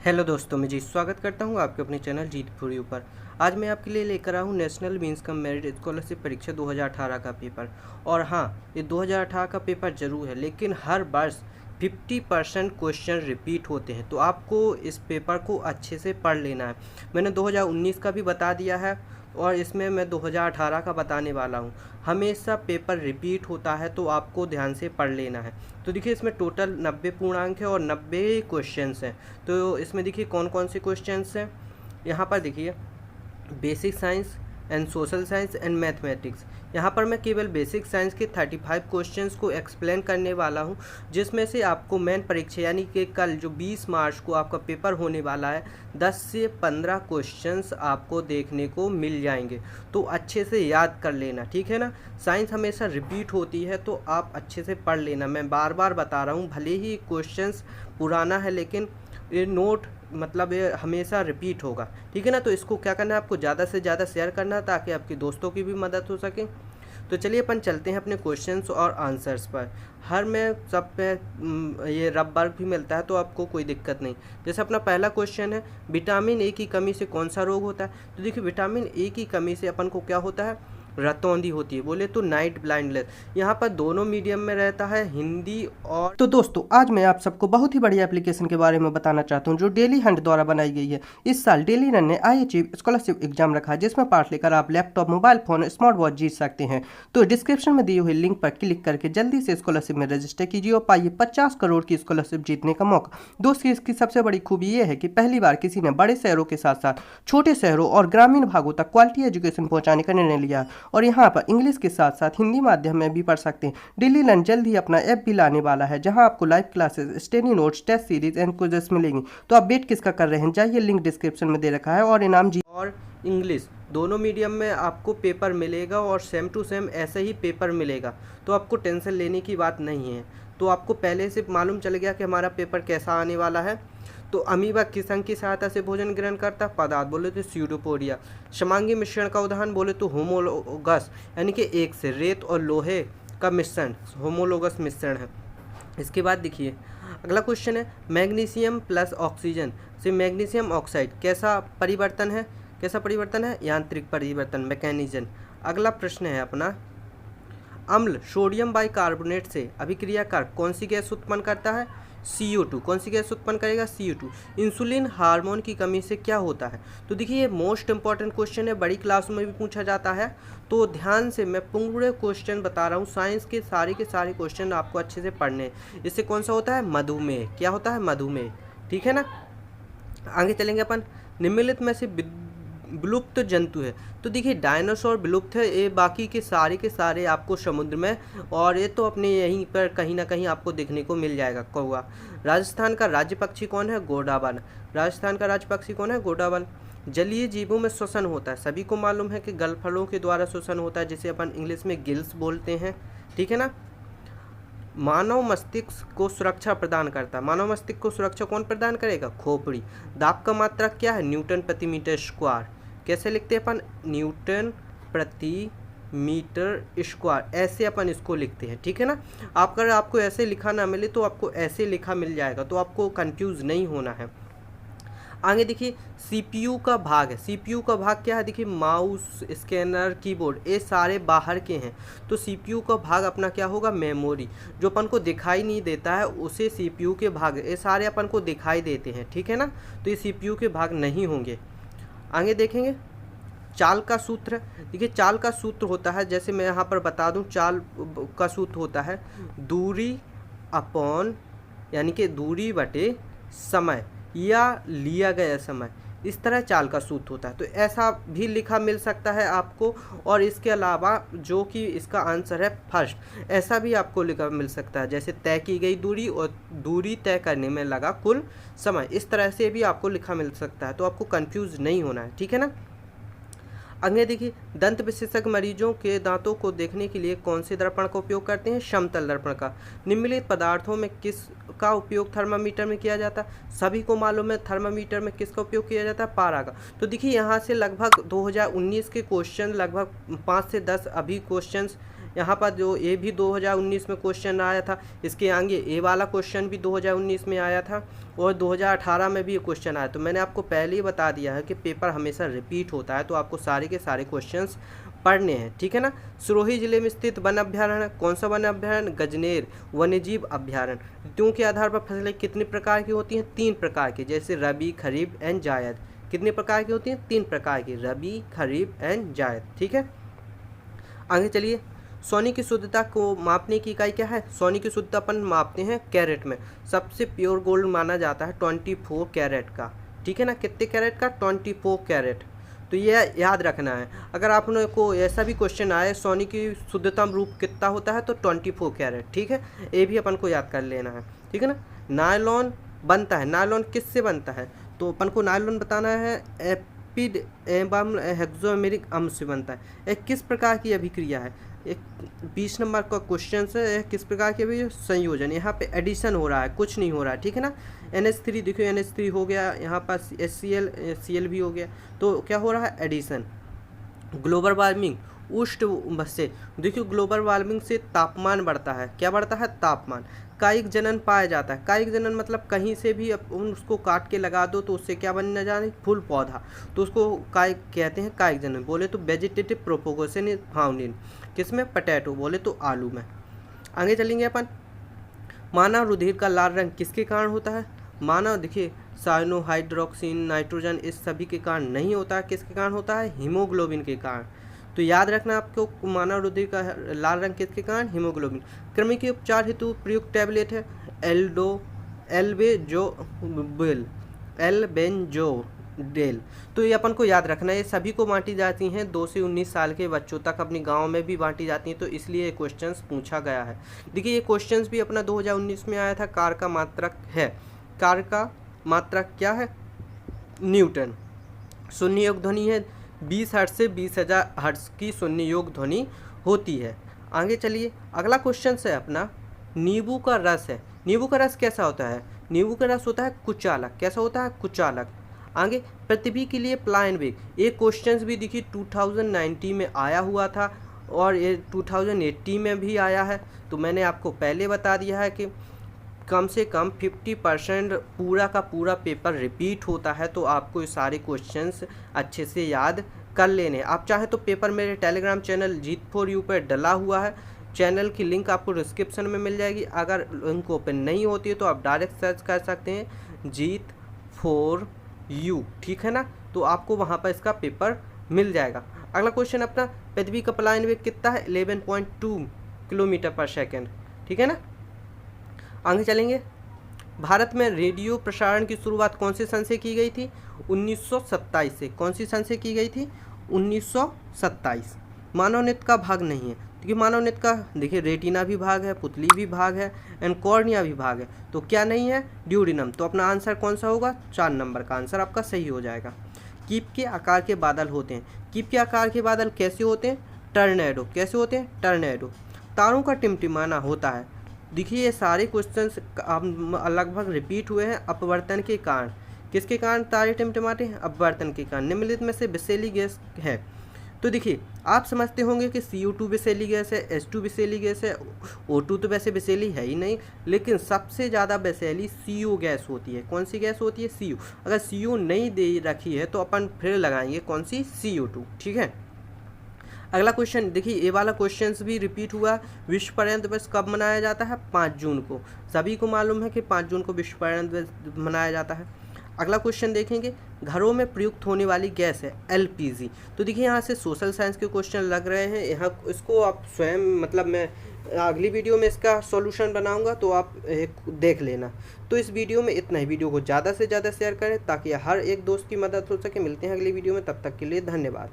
Hello दोस्तों, मैं जी स्वागत करता हूं आपके अपने चैनल जीत फॉर यू पर। आज मैं आपके लिए लेकर आया हूं national means cum merit scholarship परीक्षा 2018 का पेपर। और हाँ, ये 2018 का पेपर ज़रूर है, लेकिन हर वर्ष 50% क्वेश्चन रिपीट होते हैं, तो आपको इस पेपर को अच्छे से पढ़ लेना है। मैंने 2019 का भी बता दिया है और इसमें मैं 2018 का बताने वाला हूँ। हमेशा पेपर रिपीट होता है, तो आपको ध्यान से पढ़ लेना है। तो देखिए, इसमें टोटल 90 पूर्णांक है और 90 क्वेश्चंस हैं। तो इसमें देखिए कौन कौन से क्वेश्चंस हैं। यहाँ पर देखिए, basic science and social science and mathematics. यहाँ पर मैं केवल बेसिक साइंस के 35 क्वेश्चंस को एक्सप्लेन करने वाला हूँ, जिसमें से आपको मेन परीक्षा यानी कि कल जो 20 मार्च को आपका पेपर होने वाला है, 10 से 15 क्वेश्चंस आपको देखने को मिल जाएंगे। तो अच्छे से याद कर लेना, ठीक है ना। साइंस हमेशा रिपीट होती है, तो आप अच्छे से पढ़ लेना। मैं बार बार बता रहा हूँ, भले ही क्वेश्चंस पुराना है, लेकिन ये नोट मतलब ये हमेशा रिपीट होगा, ठीक है ना। तो इसको क्या करना है, आपको ज़्यादा से ज़्यादा शेयर करना है ताकि आपके दोस्तों की भी मदद हो सके। तो चलिए अपन चलते हैं अपने क्वेश्चंस और आंसर्स पर। हर में सब पे ये रब वर्क भी मिलता है, तो आपको कोई दिक्कत नहीं। जैसे अपना पहला क्वेश्चन है, विटामिन ए की कमी से कौन सा रोग होता है। तो देखिए, विटामिन ए की कमी से अपन को क्या होता है, रतौंधी होती है, बोले तो नाइट ब्लाइंडनेस। यहाँ पर दोनों मीडियम में रहता है, हिंदी और। तो दोस्तों, आज मैं आप सबको बहुत ही बढ़िया एप्लीकेशन के बारे में बताना चाहता हूँ, जो डेली हंट द्वारा बनाई गई है। इस साल डेली रन ने IHE स्कॉलरशिप एग्जाम रखा है, जिसमें पार्ट लेकर आप laptop, mobile phone, smart watch जीत सकते हैं। तो डिस्क्रिप्शन में दिए हुए लिंक पर क्लिक करके जल्दी से स्कॉलरशिप में रजिस्टर कीजिए और पाइए 50 करोड़ की स्कॉलरशिप जीतने का मौका। दोस्तों, इसकी सबसे बड़ी खूबी यह है कि पहली बार किसी ने बड़े शहरों के साथ साथ छोटे शहरों और ग्रामीण भागों तक क्वालिटी एजुकेशन पहुंचाने का निर्णय लिया, और यहाँ पर इंग्लिश के साथ साथ हिंदी माध्यम में भी पढ़ सकते हैं। डेली लर्न जल्द ही अपना ऐप भी लाने वाला है, जहां आपको live classes, study notes, test series and quizzes मिलेंगी। तो आप वेट किसका कर रहे हैं, जाइए, लिंक डिस्क्रिप्शन में दे रखा है और इनाम जी। और इंग्लिश दोनों मीडियम में आपको पेपर मिलेगा और सेम टू सेम ऐसे ही पेपर मिलेगा, तो आपको टेंशन लेने की बात नहीं है। तो आपको पहले से मालूम चल गया कि हमारा पेपर कैसा आने वाला है। तो अमीबा किस अंग की सहायता से भोजन ग्रहण करता है, पदार्थ बोले तो स्यूडोपोडिया। समांगी मिश्रण का उदाहरण बोले तो होमोलोगस, यानी कि एक से रेत और लोहे का मिश्रण होमोलोगस मिश्रण है। इसके बाद देखिए, अगला क्वेश्चन है, मैग्नीशियम प्लस ऑक्सीजन से मैग्नीशियम ऑक्साइड कैसा परिवर्तन है। कैसा परिवर्तन है, यांत्रिक परिवर्तन, मैकेनिज्म। अगला प्रश्न है अपना, अम्ल सोडियम बाइकार्बोनेट से अभिक्रिया कर कौन सी गैस उत्पन्न करता है, CO2। कौन सी गैस उत्पन्न करेगा, CO2। इंसुलिन हार्मोन की कमी से क्या होता है। तो देखिए, ये मोस्ट इंपॉर्टेंट क्वेश्चन है, बड़ी क्लासों में भी पूछा जाता है। तो ध्यान से मैं पूरे क्वेश्चन बता रहा हूँ, साइंस के सारे क्वेश्चन आपको अच्छे से पढ़ने। इससे कौन सा होता है, मधुमेह। क्या होता है, मधुमेह, ठीक है ना। आगे चलेंगे अपन, निम्नलिखित में से विलुप्त जंतु है। तो देखिए, डायनासोर विलुप्त है, ये बाकी के सारे आपको समुद्र में, और ये तो अपने यहीं पर कहीं ना कहीं आपको देखने को मिल जाएगा, कौवा। राजस्थान का राज्य पक्षी कौन है, गोडावल। राजस्थान का राज्य पक्षी कौन है, गोडावल। जलीय जीवों में श्वसन होता है, सभी को मालूम है कि गलफड़ों के द्वारा श्वसन होता है, जिसे अपन इंग्लिश में गिल्स बोलते हैं, ठीक है ना। मानव मस्तिष्क को सुरक्षा प्रदान करता है, मानव मस्तिष्क को सुरक्षा कौन प्रदान करेगा, खोपड़ी। दाब का मात्रक क्या है, न्यूटन प्रति मीटर स्क्वायर। कैसे लिखते हैं अपन, न्यूटन प्रति मीटर स्क्वायर, ऐसे अपन इसको लिखते हैं, ठीक है ना। अगर आपको ऐसे लिखा ना मिले तो आपको ऐसे लिखा मिल जाएगा, तो आपको कंफ्यूज नहीं होना है। आगे देखिए, CPU का भाग है। CPU का भाग क्या है, देखिए, माउस, स्कैनर, कीबोर्ड, ये सारे बाहर के हैं। तो CPU का भाग अपना क्या होगा, मेमोरी। जो अपन को दिखाई नहीं देता है उसे CPU के भाग, ये सारे अपन को दिखाई देते हैं, ठीक है ना। तो ये CPU के भाग नहीं होंगे। आगे देखेंगे, चाल का सूत्र। देखिए, चाल का सूत्र होता है, जैसे मैं यहाँ पर बता दूँ, चाल का सूत्र होता है दूरी अपॉन, यानी कि दूरी बटे समय या लिया गया समय। इस तरह चाल का सूत्र होता है। तो ऐसा भी लिखा मिल सकता है आपको, और इसके अलावा जो कि इसका आंसर है फर्स्ट, ऐसा भी आपको लिखा मिल सकता है, जैसे तय की गई दूरी और दूरी तय करने में लगा कुल समय। इस तरह से भी आपको लिखा मिल सकता है, तो आपको कंफ्यूज नहीं होना है, ठीक है ना। आगे देखिए, दंत विशेषज्ञ मरीजों के दांतों को देखने के लिए कौन से दर्पण का उपयोग करते हैं, समतल दर्पण का। निम्नलिखित पदार्थों में किसका उपयोग थर्मामीटर में किया जाता है, सभी को मालूम है थर्मामीटर में किसका उपयोग किया जाता है, पारा का। तो देखिए, यहाँ से लगभग 2019 के क्वेश्चन लगभग 5 से 10 अभी क्वेश्चंस यहाँ पर जो ये भी 2019 में क्वेश्चन आया था, इसके आगे ये वाला क्वेश्चन भी 2019 में आया था और 2018 में भी ये क्वेश्चन आया। तो मैंने आपको पहले ही बता दिया है कि पेपर हमेशा रिपीट होता है, तो आपको सारे के सारे क्वेश्चंस पढ़ने हैं, ठीक है ना। सिरोही जिले में स्थित वन अभ्यारण्य, कौन सा वन अभ्यारण्य? गजनेर वन्यजीव अभ्यारण्य। ऋतुओं के आधार पर फसलें कितने प्रकार की होती हैं? 3 प्रकार की, जैसे रबी, खरीफ एंड जायद। कितने प्रकार की होती हैं? 3 प्रकार की, रबी, खरीफ एंड जायद, ठीक है। आगे चलिए, सोने की शुद्धता को मापने की इकाई क्या है? सोने की शुद्धता अपन मापते हैं कैरेट में। सबसे प्योर गोल्ड माना जाता है 24 कैरेट का, ठीक है ना। कितने कैरेट का? 24 कैरेट। तो ये याद रखना है। अगर आपने को ऐसा भी क्वेश्चन आए सोने की शुद्धतम रूप कितना होता है, तो 24 कैरेट, ठीक है। ये भी अपन को याद कर लेना है, ठीक है ना। नायलॉन बनता है, नायलॉन किससे बनता है? तो अपन को नायलॉन बताना है एपिड एवं हेक्सोमेरिक अम्ल से बनता है। एक किस प्रकार की अभिक्रिया है? एक 20 नंबर का क्वेश्चन है, किस प्रकार के भी संयोजन, यहाँ पे एडिशन हो रहा है, कुछ नहीं हो रहा है, ठीक है ना। NH3 देखो, NH3 हो गया, यहाँ पर HCl भी हो गया, तो क्या हो रहा है? एडिशन। ग्लोबल वार्मिंग, उष्ण से देखिए, ग्लोबल वार्मिंग से तापमान बढ़ता है। क्या बढ़ता है? तापमान। कायिक जनन पाया जाता है। कायिक जनन मतलब कहीं से भी उसको काट के लगा दो तो उससे क्या बन जाए? फूल पौधा, तो उसको कायिक कहते हैं, कायिक जनन। बोले तो vegetative propagation is found in किसमें? पोटैटो, बोले तो आलू में। आगे चलेंगे अपन, मानव रुधिर का लाल रंग किसके कारण होता है? मानव देखिए, साइनोहाइड्रोक्सिन, नाइट्रोजन, इस सभी के कारण नहीं होता है, किसके कारण होता है? हीमोग्लोबिन के कारण। तो याद रखना आपको, मानव रुधिर का लाल रंग किसके कारण? हीमोग्लोबिन। कृमि के उपचार हेतु प्रयुक्त टैबलेट है एल्बेंजोडेल। तो ये अपन को याद रखना है, ये सभी को बांटी जाती हैं, 2 से 19 साल के बच्चों तक, अपनी गांव में भी बांटी जाती हैं, तो इसलिए ये क्वेश्चंस पूछा गया है। देखिए, ये क्वेश्चंस भी अपना 2019 में आया था। कार का मात्रक है, कार का मात्रक क्या है? न्यूटन। शून्य योग ध्वनि है, 20 हर्ट्ज से 20,000 हर्ट्ज की शून्य योग ध्वनि होती है। आगे चलिए, अगला क्वेश्चन है अपना, नींबू का रस है। नींबू का रस कैसा होता है? नींबू का रस होता है कुचालक। कैसा होता है? कुचालक। आगे, पृथ्वी के लिए पलायन वेग, ये क्वेश्चंस भी देखिए 2019 में आया हुआ था और ये 2018 में भी आया है। तो मैंने आपको पहले बता दिया है कि कम से कम 50% पूरा का पूरा पेपर रिपीट होता है, तो आपको ये सारे क्वेश्चंस अच्छे से याद कर लेने। आप चाहें तो पेपर मेरे टेलीग्राम चैनल Jeet4U पर डला हुआ है, चैनल की लिंक आपको डिस्क्रिप्शन में मिल जाएगी। अगर लिंक ओपन नहीं होती है तो आप डायरेक्ट सर्च कर सकते हैं Jeet4U, ठीक है ना। तो आपको वहाँ पर इसका पेपर मिल जाएगा। अगला क्वेश्चन अपना, पृथ्वी का पलायन वेग कितना है? 11.2 किलोमीटर पर सेकेंड, ठीक है ना। आगे चलेंगे, भारत में रेडियो प्रसारण की शुरुआत कौन से सन से की गई थी? 1927 से। कौन सी सन से की गई थी? 1927। मानव नेत्र का भाग नहीं है, क्योंकि मानव नेत्र का देखिए रेटिना भी भाग है, पुतली भी भाग है एंड कॉर्निया भी भाग है, तो क्या नहीं है? ड्यूडिनम। तो अपना आंसर कौन सा होगा? 4 नंबर का आंसर आपका सही हो जाएगा। कीप के आकार के बादल होते हैं। कीप के आकार के बादल कैसे होते हैं? टर्नेडो। कैसे होते हैं? टर्नेडो। तारों का टिमटिमाना होता है। देखिए, ये सारे क्वेश्चंस लगभग रिपीट हुए हैं अपवर्तन के कारण। किसके कारण तारे टिमटिमाते हैं? अपवर्तन के कारण। निम्नलिखित में से विषैली गैस है। तो देखिए, आप समझते होंगे कि CO2 विषैली गैस है, H2 विषैली गैस है, O2 तो वैसे विषैली है ही नहीं, लेकिन सबसे ज़्यादा विषैली CO गैस होती है। कौन सी गैस होती है? CO। अगर CO नहीं दे रखी है तो अपन फिर लगाएंगे कौन सी? CO2, ठीक है। अगला क्वेश्चन देखिए, ये वाला क्वेश्चंस भी रिपीट हुआ। विश्व पर्यावरण दिवस कब मनाया जाता है? 5 जून को। सभी को मालूम है कि 5 जून को विश्व पर्यावरण दिवस मनाया जाता है। अगला क्वेश्चन देखेंगे, घरों में प्रयुक्त होने वाली गैस है LPG। तो देखिए, यहाँ से सोशल साइंस के क्वेश्चन लग रहे हैं, यहाँ इसको आप स्वयं मतलब मैं अगली वीडियो में इसका सॉल्यूशन बनाऊंगा, तो आप देख लेना। तो इस वीडियो में इतना ही। वीडियो को ज़्यादा से ज़्यादा शेयर करें ताकि हर एक दोस्त की मदद हो सके। मिलते हैं अगली वीडियो में, तब तक के लिए धन्यवाद।